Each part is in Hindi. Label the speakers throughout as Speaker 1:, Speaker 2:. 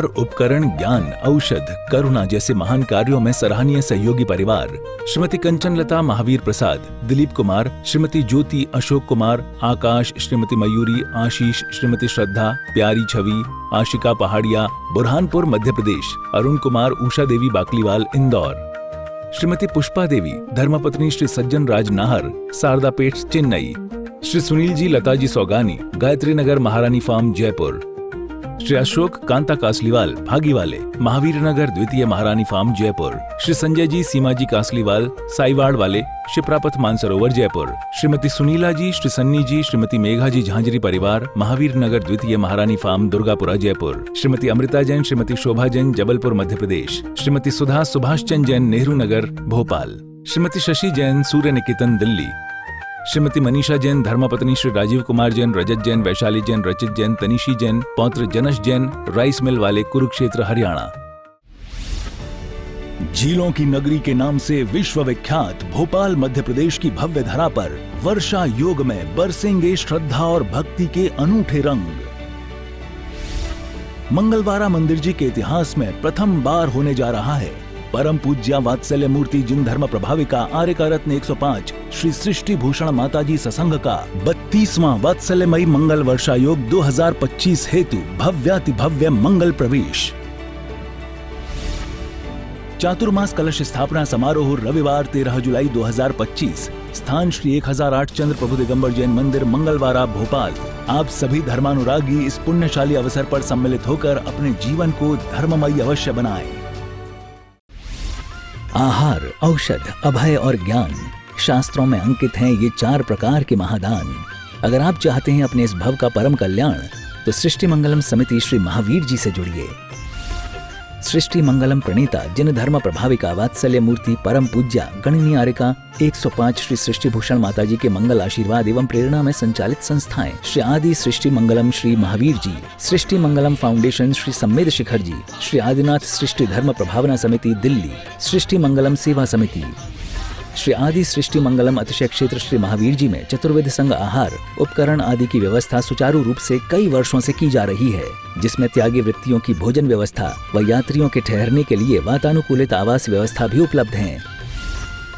Speaker 1: उपकरण, ज्ञान, औषध, करुणा जैसे महान कार्यों में सराहनीय सहयोगी परिवार श्रीमती कंचन लता महावीर प्रसाद, दिलीप कुमार, श्रीमती ज्योति अशोक कुमार, आकाश, श्रीमती मयूरी, आशीष, श्रीमती श्रद्धा, प्यारी छवि, आशिका पहाड़िया, बुरहानपुर मध्य प्रदेश, अरुण कुमार, उषा देवी बाकलीवाल इंदौर, श्रीमती पुष्पा देवी, धर्मपत्नी श्री सज्जन राज नाहर, शारदापेट चेन्नई, श्री सुनील जी लताजी सौगानी, गायत्री नगर महारानी फार्म जयपुर, श्री अशोक कांता कासलीवाल भागीवाले, महावीर नगर द्वितीय महारानी फार्म जयपुर, श्री संजय जी सीमा जी कासलीवाल साईवाड़ वाले, शिप्रापथ मानसरोवर जयपुर, श्रीमती सुनीला जी, श्री सन्नी जी, श्रीमती मेघा जी झांझरी परिवार, महावीर नगर द्वितीय महारानी फार्म दुर्गापुरा जयपुर, श्रीमती अमृता जैन, श्रीमती शोभा जैन जबलपुर मध्य प्रदेश, श्रीमती सुधा सुभाष चंद जैन नेहरू नगर भोपाल, श्रीमती शशि जैन सूर्य निकेतन दिल्ली, श्रीमती मनीषा जैन, धर्मपत्नी श्री राजीव कुमार जैन, रजत जैन, वैशाली जैन, रचित जैन, तनिशी जैन, पौत्र जनश जैन, राइस मिल वाले, कुरुक्षेत्र हरियाणा। झीलों की नगरी के नाम से विश्व विख्यात भोपाल मध्य प्रदेश की भव्य धरा पर वर्षा योग में बरसेंगे श्रद्धा और भक्ति के अनूठे रंग। मंगलवारा मंदिर जी के इतिहास में प्रथम बार होने जा रहा है परम पूज्या वात्सल्य मूर्ति जिन धर्म प्रभाविका आर्यका रत्न 105 श्री सृष्टि भूषण माताजी ससंग का 32वां वात्सल्यमयी मंगल वर्षा योग 2025 हेतु भव्याति भव्य मंगल प्रवेश। चातुर्मास कलश स्थापना समारोह रविवार 13 जुलाई 2025, स्थान श्री 1008 चंद्र प्रभु दिगंबर जैन मंदिर मंगलवारा भोपाल। आप सभी धर्मानुरागी इस पुण्यशाली अवसर पर सम्मिलित होकर अपने जीवन को धर्ममयी अवश्य बनाएं। आहार, औषध, अभय और ज्ञान शास्त्रों में अंकित हैं ये 4 प्रकार के महादान। अगर आप चाहते हैं अपने इस भव का परम कल्याण तो सृष्टि मंगलम समिति श्री महावीर जी से जुड़िए। सृष्टि मंगलम प्रणीता जिन धर्म प्रभाविका वात्सल्य मूर्ति परम पूज्या गणनीय आर्यका 105 श्री सृष्टि भूषण माताजी के मंगल आशीर्वाद एवं प्रेरणा में संचालित संस्थाएं श्री आदि सृष्टि मंगलम श्री महावीर जी, सृष्टि मंगलम फाउंडेशन श्री सम्मेद शिखर जी, श्री आदिनाथ सृष्टि धर्म प्रभावना समिति दिल्ली, सृष्टि मंगलम सेवा समिति, श्री आदि सृष्टि मंगलम अतिशय क्षेत्र श्री महावीर जी में चतुर्वेद संघ आहार उपकरण आदि की व्यवस्था सुचारू रूप से कई वर्षों से की जा रही है, जिसमें त्यागी वृत्तियों की भोजन व्यवस्था व यात्रियों के ठहरने के लिए वातानुकूलित आवास व्यवस्था भी उपलब्ध है।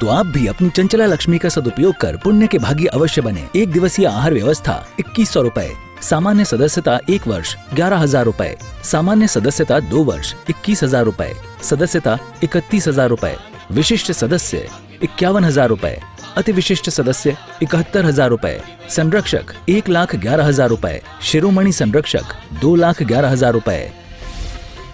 Speaker 1: तो आप भी अपनी चंचला लक्ष्मी का सदुपयोग कर पुण्य के भागी अवश्य बने। 1 दिवसीय आहार व्यवस्था 2100 रुपए, सामान्य सदस्यता 1 वर्ष 11,000 रुपए, सामान्य सदस्यता 2 वर्ष 21,000 रुपए, सदस्यता 31,000 रुपए, विशिष्ट सदस्य 51,000 रुपए, अति विशिष्ट सदस्य 71,000 रुपए, संरक्षक 1,11,000 रुपए, शिरोमणि संरक्षक 2,11,000 रुपए।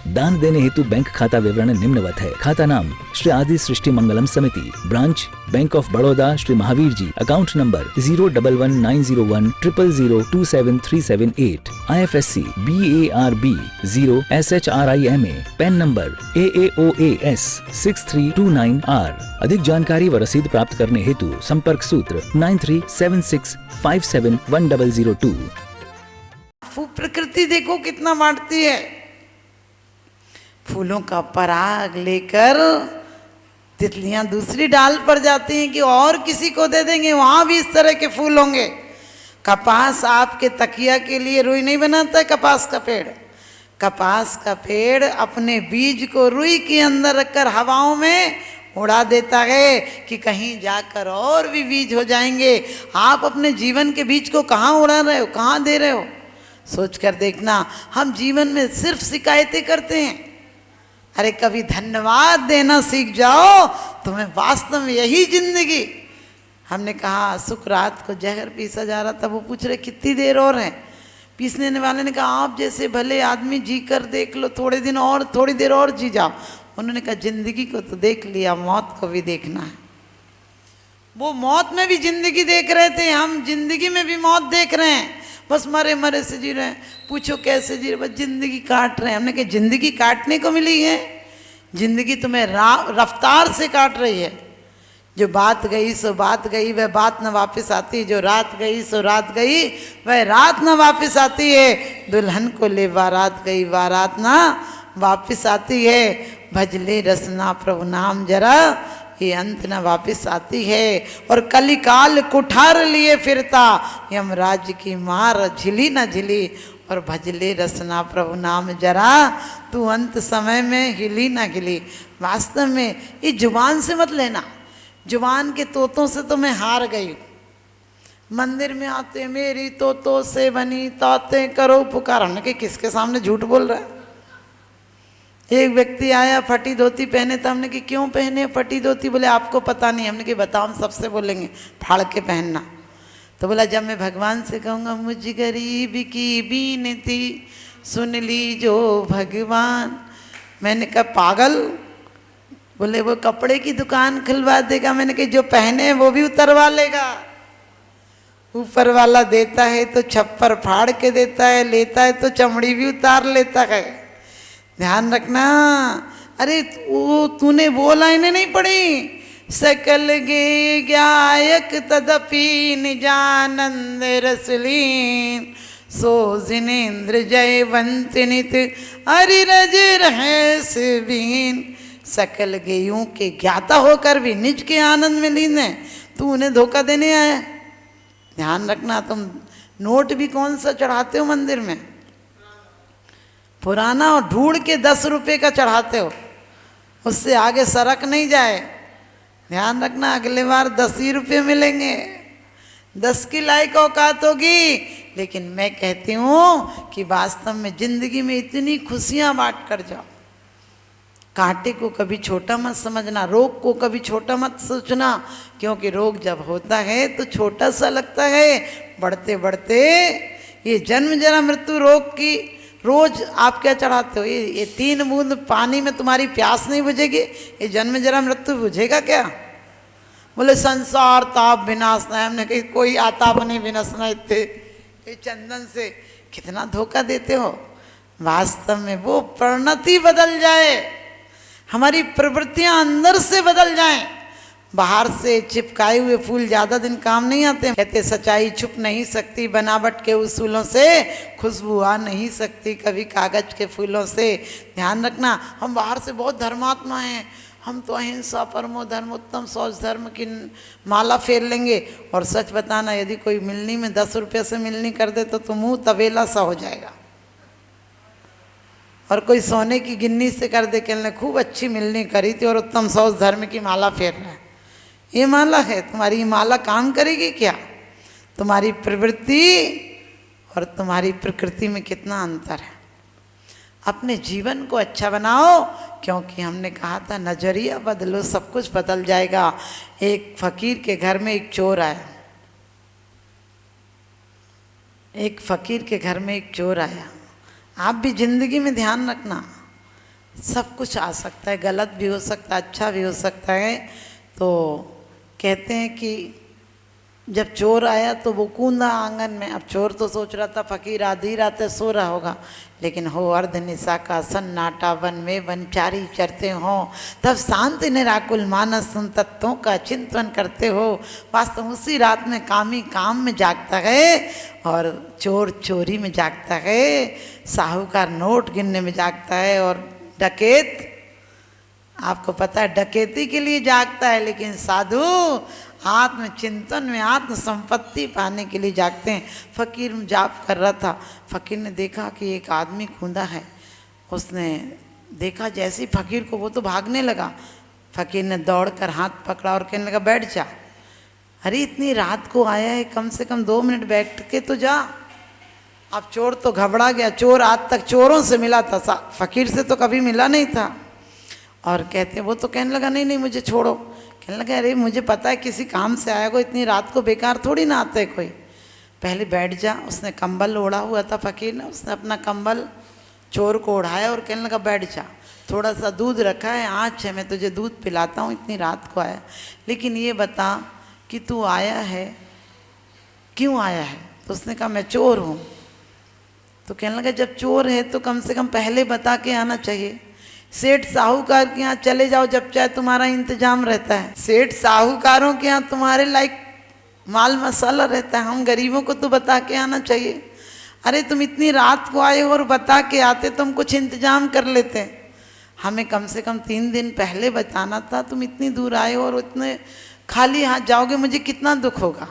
Speaker 1: दान देने हेतु बैंक खाता विवरण निम्नवत है। खाता नाम श्री आदि Srishti Mangalam Samiti, branch bank of Baroda Shri Mahavir ji, account number 0119010027378, IFSC BARB 0 SHRIMA, PAN number AAOAS 6329R। अधिक जानकारी व रसीद प्राप्त करने हेतु संपर्क सूत्र 9376571002।
Speaker 2: प्रकृति देखो कितना बांटती है। फूलों का पराग लेकर तितलियां दूसरी डाल पर जाती हैं कि और किसी को दे देंगे, वहां भी इस तरह के फूल होंगे। कपास आपके तकिया के लिए रुई नहीं बनाता है। कपास का पेड़ अपने बीज को रुई के अंदर रखकर हवाओं में उड़ा देता है कि कहीं जाकर और भी बीज हो जाएंगे। आप अपने जीवन के बीज को कहाँ उड़ा रहे हो, कहाँ दे रहे हो, सोच कर देखना। हम जीवन में सिर्फ शिकायतें करते हैं। अरे कभी धन्यवाद देना सीख जाओ, तुम्हें वास्तव में यही जिंदगी। हमने कहा सुकरात को जहर पीसा जा रहा था, वो पूछ रहे कितनी देर और है। पीसने वाले ने कहा आप जैसे भले आदमी जी कर देख लो, थोड़ी देर और जी जाओ। उन्होंने कहा जिंदगी को तो देख लिया, मौत को भी देखना है। वो मौत में भी जिंदगी देख रहे थे, हम जिंदगी में भी मौत देख रहे हैं। बस मरे से जी रहे हैं। पूछो कैसे जी रहे, बस जिंदगी काट रहे हैं। हमने कहा जिंदगी काटने को मिली है, जिंदगी तुम्हें रफ्तार से काट रही है। जो बात गई सो बात गई, वह बात न वापस आती। जो रात गई सो रात गई, वह रात न वापस आती है। दुल्हन को ले बारात गई, बारात ना वापस आती है। भजले रसना प्रभु नाम जरा, ये अंत न वापस आती है। और कलिकाल कुठार लिए फिरता, यमराज की मार झिली न झिली। और भजले रसना प्रभु नाम जरा, तू अंत समय में हिली ना हिली। वास्तव में ये जुबान से मत लेना, जुबान के तोतों से तो मैं हार गई हूँ। मंदिर में आते मेरी तोतों से बनी ताते करो पुकार, हमने कि किसके सामने झूठ बोल रहा है। एक व्यक्ति आया फटी धोती पहने, तो हमने कि क्यों पहने फटी धोती, बोले आपको पता नहीं। हमने कि बताओ, हम सबसे बोलेंगे फाड़ के पहनना। तो बोला जब मैं भगवान से कहूँगा मुझ गरीब की बीनती सुन ली जो भगवान। मैंने कहा पागल, बोले वो कपड़े की दुकान खुलवा देगा। मैंने कहा जो पहने वो भी उतरवा लेगा। ऊपर वाला देता है तो छप्पर फाड़ के देता है, लेता है तो चमड़ी भी उतार लेता है। ध्यान रखना। अरे वो तूने वो लाइनें नहीं पढ़ी, सकल गे गायक तदपि निजानंद रसलीन, सो जिनेन्द्र जयवंत नित अरिरज रहस बीन। सकल गेयों के ज्ञाता होकर भी निज के आनंद में लीन है, तू उन्हें धोखा देने आया। ध्यान रखना। तुम नोट भी कौन सा चढ़ाते हो मंदिर में, पुराना, और ढूंढ के 10 रुपये का चढ़ाते हो, उससे आगे सरक नहीं जाए। ध्यान रखना, अगले बार 10 ही रुपये मिलेंगे। 10 की लायक औकात होगी। लेकिन मैं कहती हूँ कि वास्तव में जिंदगी में इतनी खुशियाँ बांट कर जाओ। कांटे को कभी छोटा मत समझना, रोग को कभी छोटा मत सोचना, क्योंकि रोग जब होता है तो छोटा सा लगता है, बढ़ते बढ़ते ये जन्म जरा मृत्यु रोग की। रोज आप क्या चढ़ाते हो, ये 3 बूंद पानी में तुम्हारी प्यास नहीं बुझेगी, ये जन्म जरा मृत्यु बुझेगा क्या। बोले संसार ताप विनाशना है। हमने कही कोई आताप नहीं विनाशना, इतने ये चंदन से कितना धोखा देते हो। वास्तव में वो परिणति बदल जाए, हमारी प्रवृत्तियां अंदर से बदल जाएं। बाहर से चिपकाए हुए फूल ज़्यादा दिन काम नहीं आते। कहते सच्चाई छुप नहीं सकती, बनावट के उसूलों से खुशबू आ नहीं सकती, कभी कागज के फूलों से। ध्यान रखना, हम बाहर से बहुत धर्मात्मा हैं, हम तो अहिंसा परमो धर्म उत्तम शौच धर्म की माला फेर लेंगे। और सच बताना, यदि कोई मिलनी में 10 रुपये से मिलनी कर दे तो मुँह तबेला सा हो जाएगा। और कोई सोने की गिन्नी से कर दे, कहने खूब अच्छी मिलनी करी थी और उत्तम शौच धर्म की माला फेर रहा है। ये माला है, तुम्हारी माला काम करेगी क्या। तुम्हारी प्रवृत्ति और तुम्हारी प्रकृति में कितना अंतर है। अपने जीवन को अच्छा बनाओ, क्योंकि हमने कहा था नजरिया बदलो सब कुछ बदल जाएगा। एक फकीर के घर में एक चोर आया, एक फकीर के घर में एक चोर आया। आप भी जिंदगी में ध्यान रखना, सब कुछ आ सकता है, गलत भी हो सकता है, अच्छा भी हो सकता है। तो कहते हैं कि जब चोर आया तो वो कूदा आंगन में। अब चोर तो सोच रहा था फकीर आधी रात सो रहा होगा, लेकिन हो अर्ध निशा का सन्नाटा, वन में वनचारी चरते हो, तब शांत निराकुल मानस उन तत्वों का चिंतन करते हो। वास्तव उसी रात में कामी काम में जागता है और चोर चोरी में जागता है, साहूकार नोट गिनने में जागता है, और डकैत आपको पता है डकैती के लिए जागता है, लेकिन साधु आत्मचिंतन में आत्म संपत्ति पाने के लिए जागते हैं। फकीर जाप कर रहा था, फकीर ने देखा कि एक आदमी कूदा है। उसने देखा जैसे ही फकीर को, वो तो भागने लगा। फकीर ने दौड़कर हाथ पकड़ा और कहने लगा बैठ जा। अरे इतनी रात को आया है, कम से कम 2 मिनट बैठ के तो जा। अब चोर तो घबरा गया, चोर आज तक चोरों से मिला था, फकीर से तो कभी मिला नहीं था। और कहते वो तो कहने लगा नहीं नहीं मुझे छोड़ो। कहने लगा अरे मुझे पता है किसी काम से आया को, इतनी रात को बेकार थोड़ी ना आता है कोई, पहले बैठ जा। उसने कंबल ओढ़ा हुआ था फकीर ने, उसने अपना कंबल चोर को ओढ़ाया और कहने लगा बैठ जा, थोड़ा सा दूध रखा है, आँच है, मैं तुझे दूध पिलाता हूँ, इतनी रात को आया, लेकिन ये बता कि तू आया है क्यों आया है। तो उसने कहा मैं चोर हूँ। तो कहने लगा जब चोर है तो कम से कम पहले बता के आना चाहिए। सेठ साहूकार के यहाँ चले जाओ, जब चाहे तुम्हारा इंतजाम रहता है। सेठ साहूकारों के यहाँ तुम्हारे लायक माल मसाला रहता है, हम गरीबों को तो बता के आना चाहिए। अरे तुम इतनी रात को आए हो और बता के आते तो हम कुछ इंतजाम कर लेते। हमें कम से कम 3 दिन पहले बताना था, तुम इतनी दूर आए हो और इतने खाली हाथ जाओगे, मुझे कितना दुख होगा।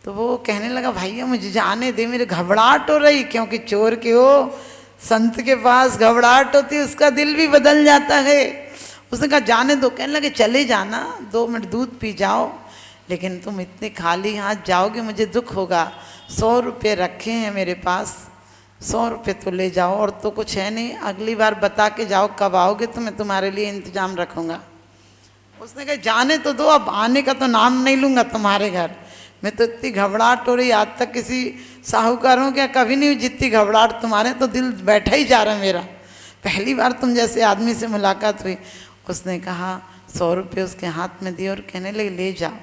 Speaker 2: तो वो कहने लगा भैया मुझे जाने दे, मेरे घबराहट हो रही, क्योंकि चोर के हो संत के पास घबराहट होती है, उसका दिल भी बदल जाता है। उसने कहा जाने दो। कहने लगे चले जाना, 2 मिनट दूध पी जाओ, लेकिन तुम इतने खाली हाथ जाओगे मुझे दुख होगा। 100 रुपये रखे हैं मेरे पास, 100 रुपये तो ले जाओ, और तो कुछ है नहीं, अगली बार बता के जाओ कब आओगे तो मैं तुम्हारे लिए इंतजाम रखूँगा। उसने कहा जाने तो दो, अब आने का तो नाम नहीं लूँगा तुम्हारे घर। मैं तो इतनी घबराहट हो रही, आज तक किसी साहूकारों के कभी नहीं हुई जितनी घबराहट तुम्हारे, तो दिल बैठा ही जा रहा मेरा, पहली बार तुम जैसे आदमी से मुलाकात हुई। उसने कहा 100 रुपये उसके हाथ में दिए और कहने लगे ले जाओ।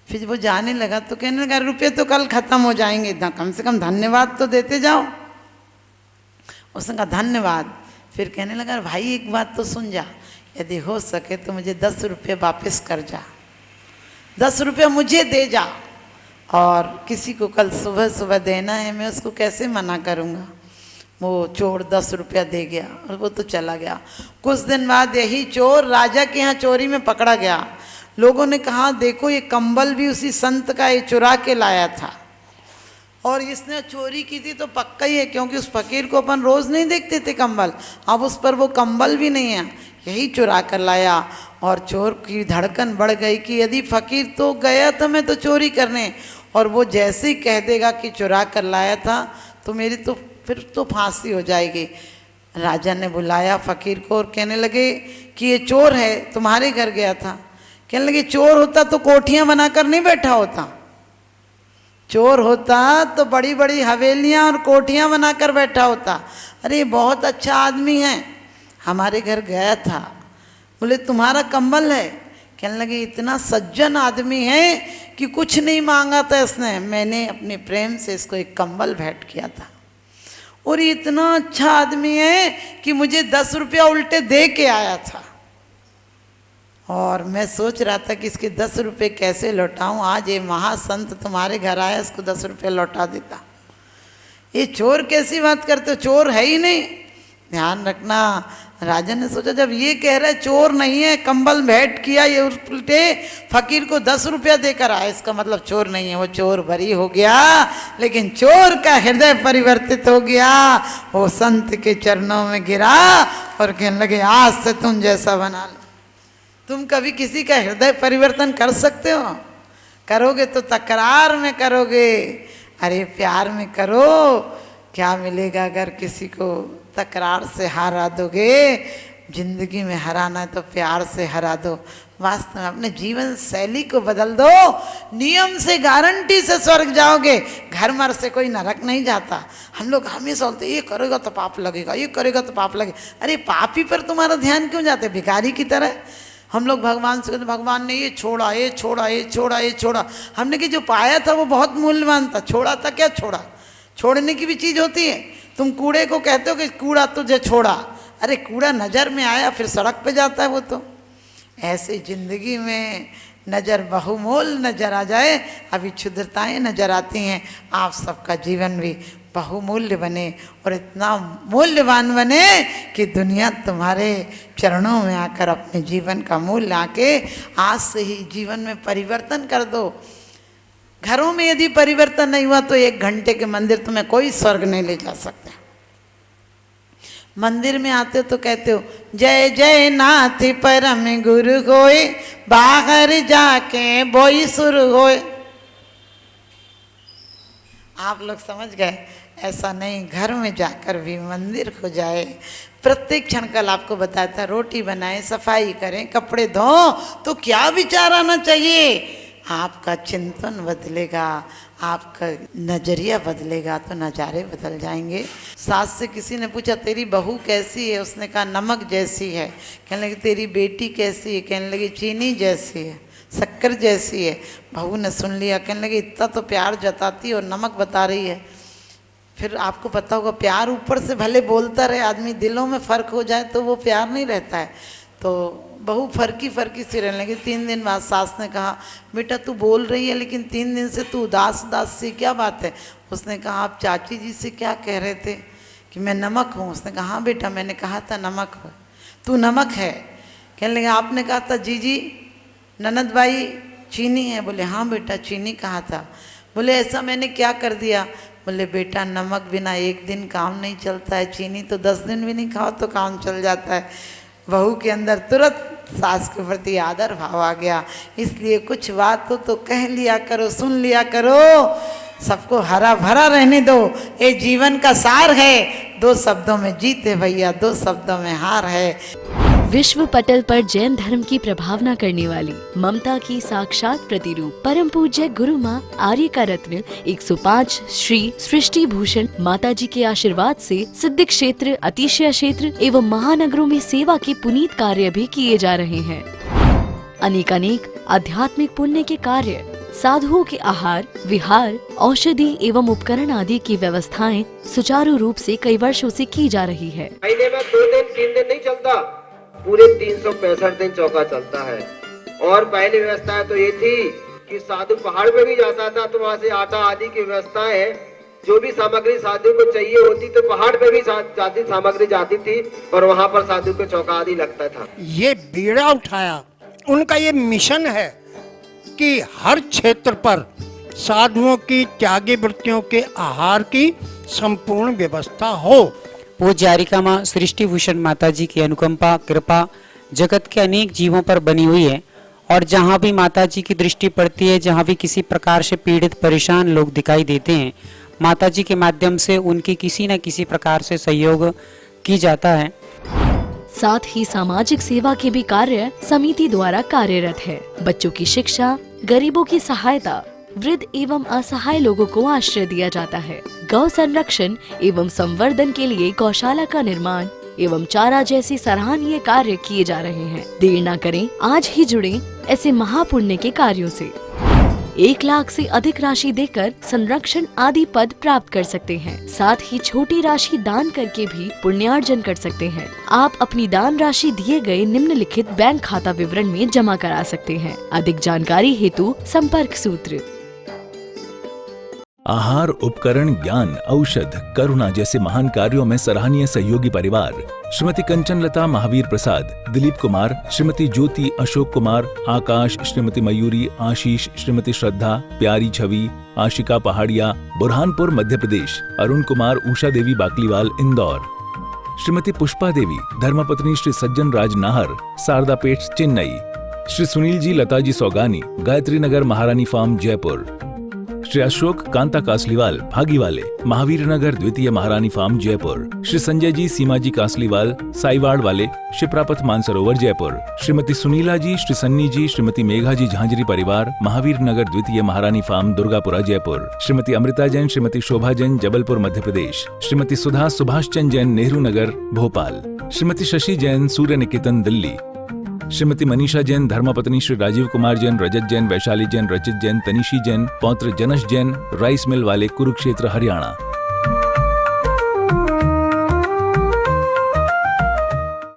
Speaker 2: फिर वो जाने लगा तो कहने लगा रुपये तो कल ख़त्म हो जाएंगे, कम से कम धन्यवाद तो देते जाओ। उसने कहा धन्यवाद। फिर कहने लगा भाई एक बात तो सुन जा, यदि हो सके तो मुझे 10 रुपये वापस कर जा, 10 रुपये मुझे दे जा, और किसी को कल सुबह सुबह देना है, मैं उसको कैसे मना करूँगा। वो चोर 10 रुपया दे गया और वो तो चला गया। कुछ दिन बाद यही चोर राजा के यहाँ चोरी में पकड़ा गया। लोगों ने कहा देखो ये कंबल भी उसी संत का, ये चुरा के लाया था, और इसने चोरी की थी तो पक्का ही है, क्योंकि उस फकीर को अपन रोज़ नहीं देखते थे कंबल, अब उस पर वो कंबल भी नहीं है, यही चुरा कर लाया। और चोर की धड़कन बढ़ गई कि यदि फकीर तो गया था मैं तो चोरी करने, और वो जैसे ही कह देगा कि चुरा कर लाया था तो मेरी तो फिर तो फांसी हो जाएगी। राजा ने बुलाया फकीर को और कहने लगे कि ये चोर है, तुम्हारे घर गया था। कहने लगे चोर होता तो कोठियाँ बनाकर नहीं बैठा होता, चोर होता तो बड़ी बड़ी हवेलियाँ और कोठियाँ बनाकर बैठा होता। अरे बहुत अच्छा आदमी है, हमारे घर गया था। बोले तुम्हारा कंबल है? कहने लगे इतना सज्जन आदमी है कि कुछ नहीं मांगा था इसने, मैंने अपने प्रेम से इसको एक कंबल भेंट किया था, और ये इतना अच्छा आदमी है कि मुझे 10 रुपया उल्टे दे के आया था, और मैं सोच रहा था कि इसके 10 रुपये कैसे लौटाऊं। आज ये महासंत तुम्हारे घर आया, इसको 10 रुपये लौटा देता। ये चोर कैसी बात करते हो, चोर है ही नहीं। ध्यान रखना, राजा ने सोचा जब ये कह रहा है चोर नहीं है, कंबल भेंट किया, ये उल्टे फकीर को 10 रुपया देकर आया, इसका मतलब चोर नहीं है। वो चोर बरी हो गया, लेकिन चोर का हृदय परिवर्तित हो गया। वो संत के चरणों में गिरा और कहने लगे आज से तुम जैसा बना लो। तुम कभी किसी का हृदय परिवर्तन कर सकते हो? करोगे तो तकरार में करोगे, अरे प्यार में करो। क्या मिलेगा अगर किसी को तकरार से हरा दोगे? जिंदगी में हराना है तो प्यार से हरा दो। वास्तव में अपने जीवन शैली को बदल दो, नियम से गारंटी से स्वर्ग जाओगे। घर मर से कोई नरक नहीं जाता। हम लोग हमेशा बोलते ये करेगा तो पाप लगेगा, ये करेगा तो पाप लगेगा। अरे पापी पर तुम्हारा ध्यान क्यों जाता है? भिखारी की तरह हम लोग भगवान से कहते भगवान ने ये छोड़ा, ये छोड़ा, ये छोड़ा, ये छोड़ा। हमने कि जो पाया था वो बहुत मूल्यवान था, छोड़ा था क्या छोड़ा? छोड़ने की भी चीज़ होती है। तुम कूड़े को कहते हो कि कूड़ा तुझे छोड़ा, अरे कूड़ा नज़र में आया फिर सड़क पे जाता है वो तो। ऐसे जिंदगी में नज़र बहुमूल्य नज़र आ जाए, अभी क्षुद्रताएँ नज़र आती हैं। आप सबका जीवन भी बहुमूल्य बने और इतना मूल्यवान बने कि दुनिया तुम्हारे चरणों में आकर अपने जीवन का मूल्य आके आज से ही जीवन में परिवर्तन कर दो। घरों में यदि परिवर्तन नहीं हुआ तो 1 घंटे के मंदिर तुम्हें कोई स्वर्ग नहीं ले जा सकता। मंदिर में आते हो तो कहते हो जय जय नाथ परम गुरु होए, बाहर जाके बोई सुर होए। आप लोग समझ गए? ऐसा नहीं, घर में जाकर भी मंदिर हो जाए। प्रत्येक क्षण कल आपको बताया था, रोटी बनाएं, सफाई करें, कपड़े धो तो क्या विचार आना चाहिए? आपका चिंतन बदलेगा, आपका नज़रिया बदलेगा तो नज़ारे बदल जाएंगे। सास से किसी ने पूछा तेरी बहू कैसी है? उसने कहा नमक जैसी है। कहने लगी तेरी बेटी कैसी है? कहने लगी चीनी जैसी है, शक्कर जैसी है। बहू ने सुन लिया, कहने लगी इतना तो प्यार जताती है और नमक बता रही है। फिर आपको पता होगा प्यार ऊपर से भले बोलता रहे आदमी, दिलों में फ़र्क हो जाए तो वो प्यार नहीं रहता है। तो बहू फर्की फर्की सी रहने लगी। 3 दिन बाद सास ने कहा बेटा तू बोल रही है लेकिन 3 दिन से तू उदास उदास सी, क्या बात है? उसने कहा आप चाची जी से क्या कह रहे थे? कि मैं नमक हूँ। उसने कहा हाँ बेटा मैंने कहा था नमक हो, तू नमक है। कहने लगे आपने कहा था जीजी ननद भाई चीनी है। बोले हाँ बेटा चीनी कहा था। बोले ऐसा मैंने क्या कर दिया? बोले बेटा नमक बिना एक दिन काम नहीं चलता है, चीनी तो 10 दिन भी नहीं खाओ तो काम चल जाता है। बहू के अंदर तुरंत सास के प्रति आदर भाव आ गया। इसलिए कुछ बात हो तो कह लिया करो, सुन लिया करो, सबको हरा भरा रहने दो। ये जीवन का सार है, 2 शब्दों में जीते भैया, 2 शब्दों में हार है।
Speaker 3: विश्व पटल पर जैन धर्म की प्रभावना करने वाली ममता की साक्षात प्रतिरूप परम पूज्य गुरु माँ आर्य का रत्न 105 श्री सृष्टि भूषण माता जी के आशीर्वाद से सिद्ध क्षेत्र, अतिशय क्षेत्र एवं महानगरों में सेवा के पुनीत कार्य भी किए जा रहे हैं। अनेक आध्यात्मिक पुण्य के कार्य, साधुओं के आहार, विहार, औषधि एवं उपकरण आदि की व्यवस्थाएं सुचारू रूप से कई वर्षों से की जा रही है।
Speaker 4: महीने में 2 दिन 3 दिन नहीं चलता, पूरे 365 दिन चौका चलता है। और पहली व्यवस्था तो ये थी कि साधु पहाड़ पे भी जाता था तो वहाँ से आटा आदि की व्यवस्था है, जो भी सामग्री साधु को चाहिए होती तो पहाड़ पे भी जाती सामग्री जाती थी और वहाँ पर साधु को चौका आदि लगता था।
Speaker 5: ये बीड़ा उठाया, उनका ये मिशन है कि हर क्षेत्र पर साधुओं की त्यागी वृत्तियों के आहार की संपूर्ण व्यवस्था हो।
Speaker 6: पूज्य आर्यिका माँ सृष्टि भूषण माता जी की अनुकंपा कृपा जगत के अनेक जीवों पर बनी हुई है और जहाँ भी माता जी की दृष्टि पड़ती है, जहाँ भी किसी प्रकार से पीड़ित परेशान लोग दिखाई देते हैं, माता जी के माध्यम से उनकी किसी न किसी प्रकार से सहयोग की जाता है।
Speaker 3: साथ ही सामाजिक सेवा के भी कार्य समिति द्वारा कार्यरत है। बच्चों की शिक्षा, गरीबों की सहायता, वृद्ध एवं असहाय लोगों को आश्रय दिया जाता है। गौ संरक्षण एवं संवर्धन के लिए गौशाला का निर्माण एवं चारा जैसे सराहनीय कार्य किए जा रहे हैं। देर न करें, आज ही जुड़ें ऐसे महापुण्य के कार्यों से। 1 लाख से अधिक राशि देकर संरक्षण आदि पद प्राप्त कर सकते हैं। साथ ही छोटी राशि दान करके भी पुण्यार्जन कर सकते हैं। आप अपनी दान राशि दिए गए निम्नलिखित बैंक खाता विवरण में जमा करा सकते हैं। अधिक जानकारी हेतु संपर्क सूत्र।
Speaker 1: आहार, उपकरण, ज्ञान, औषध, करुणा जैसे महान कार्यों में सराहनीय सहयोगी परिवार श्रीमती कंचन लता महावीर प्रसाद, दिलीप कुमार, श्रीमती ज्योति अशोक कुमार, आकाश, श्रीमती मयूरी, आशीष, श्रीमती श्रद्धा, प्यारी छवि, आशिका पहाड़िया, बुरहानपुर मध्य प्रदेश, अरुण कुमार, उषा देवी बाकलीवाल इंदौर, श्रीमती पुष्पा देवी, धर्मपत्नी श्री सज्जन राज नाहर, सारदापेट चेन्नई, श्री सुनील जी लताजी सौगानी, गायत्री नगर महारानी फार्म जयपुर, श्री अशोक कांता कासलीवाल भागीवाले, महावीर नगर द्वितीय महारानी फार्म जयपुर, श्री संजय जी सीमा जी कासलीवाल साईवाड़ वाले, शिप्रापथ मानसरोवर जयपुर, श्रीमती सुनीला जी, श्री सन्नी जी, श्रीमती मेघा जी झांझरी परिवार, महावीर नगर द्वितीय महारानी फार्म दुर्गापुरा जयपुर, श्रीमती अमृता जैन, श्रीमती शोभा जैन जबलपुर मध्य प्रदेश, श्रीमती सुधा सुभाष चंद जैन नेहरू नगर भोपाल, श्रीमती शशि जैन सूर्य निकेतन दिल्ली, श्रीमती मनीषा जैन, धर्मपत्नी श्री राजीव कुमार जैन, रजत जैन, वैशाली जैन, रचित जैन, तनिशी जैन, पौत्र जनश जैन, राइस मिल वाले, कुरुक्षेत्र हरियाणा।